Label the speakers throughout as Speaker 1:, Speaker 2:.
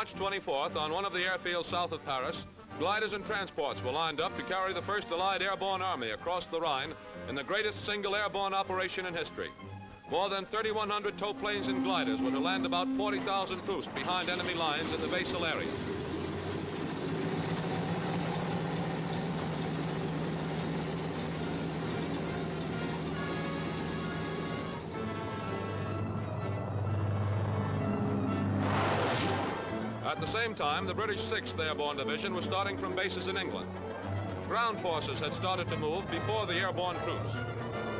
Speaker 1: March 24th, on one of the airfields south of Paris, gliders and transports were lined up to carry the first Allied airborne army across the Rhine in the greatest single airborne operation in history. More than 3,100 tow planes and gliders were to land about 40,000 troops behind enemy lines in the basal area. At the same time, the British 6th Airborne Division was starting from bases in England. Ground forces had started to move before the airborne troops.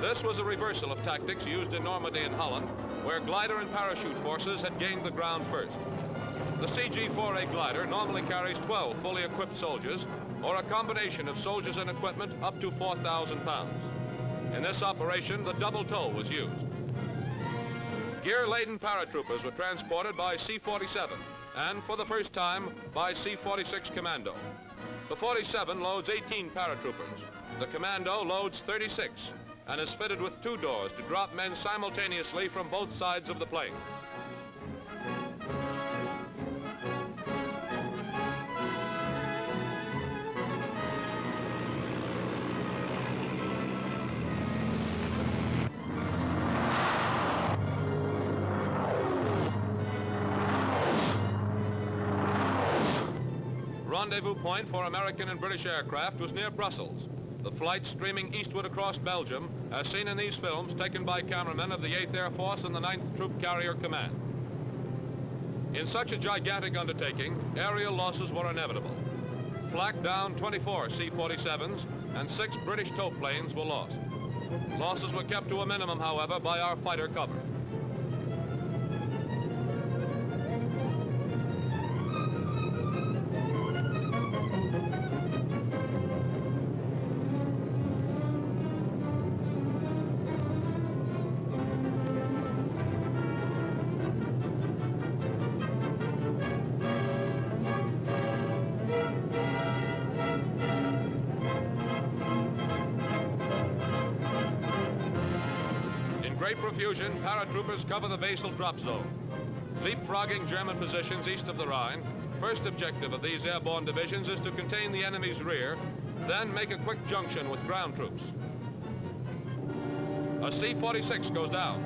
Speaker 1: This was a reversal of tactics used in Normandy and Holland, where glider and parachute forces had gained the ground first. The CG-4A glider normally carries 12 fully equipped soldiers, or a combination of soldiers and equipment up to 4,000 pounds. In this operation, the double tow was used. Gear-laden paratroopers were transported by C-47, and for the first time by C-46 Commando. The 47 loads 18 paratroopers. The Commando loads 36 and is fitted with 2 doors to drop men simultaneously from both sides of the plane. Rendezvous point for American and British aircraft was near Brussels. The flight streaming eastward across Belgium, as seen in these films taken by cameramen of the 8th Air Force and the 9th Troop Carrier Command. In such a gigantic undertaking, aerial losses were inevitable. Flak down 24 C-47s and 6 British tow planes were lost. Losses were kept to a minimum, however, by our fighter cover. Great profusion, paratroopers cover the basal drop zone. Leapfrogging German positions east of the Rhine, first objective of these airborne divisions is to contain the enemy's rear, then make a quick junction with ground troops. A C-46 goes down.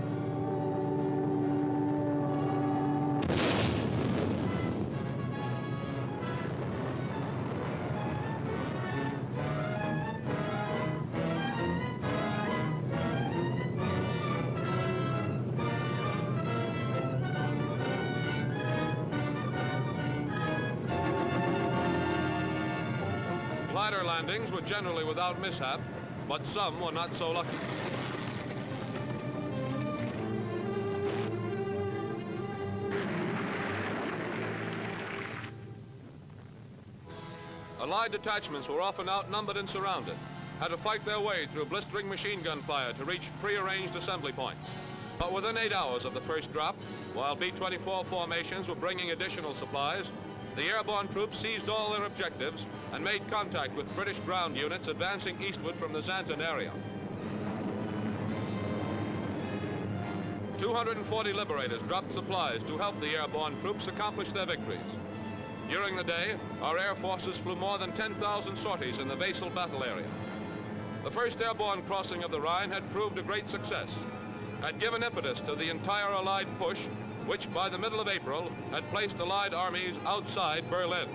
Speaker 1: Glider landings were generally without mishap, but some were not so lucky. Allied detachments were often outnumbered and surrounded, had to fight their way through blistering machine gun fire to reach prearranged assembly points. But within 8 hours of the first drop, while B-24 formations were bringing additional supplies, the airborne troops seized all their objectives and made contact with British ground units advancing eastward from the Xanten area. 240 Liberators dropped supplies to help the airborne troops accomplish their victories. During the day, our air forces flew more than 10,000 sorties in the basal battle area. The first airborne crossing of the Rhine had proved a great success, had given impetus to the entire Allied push, which by the middle of April had placed Allied armies outside Berlin.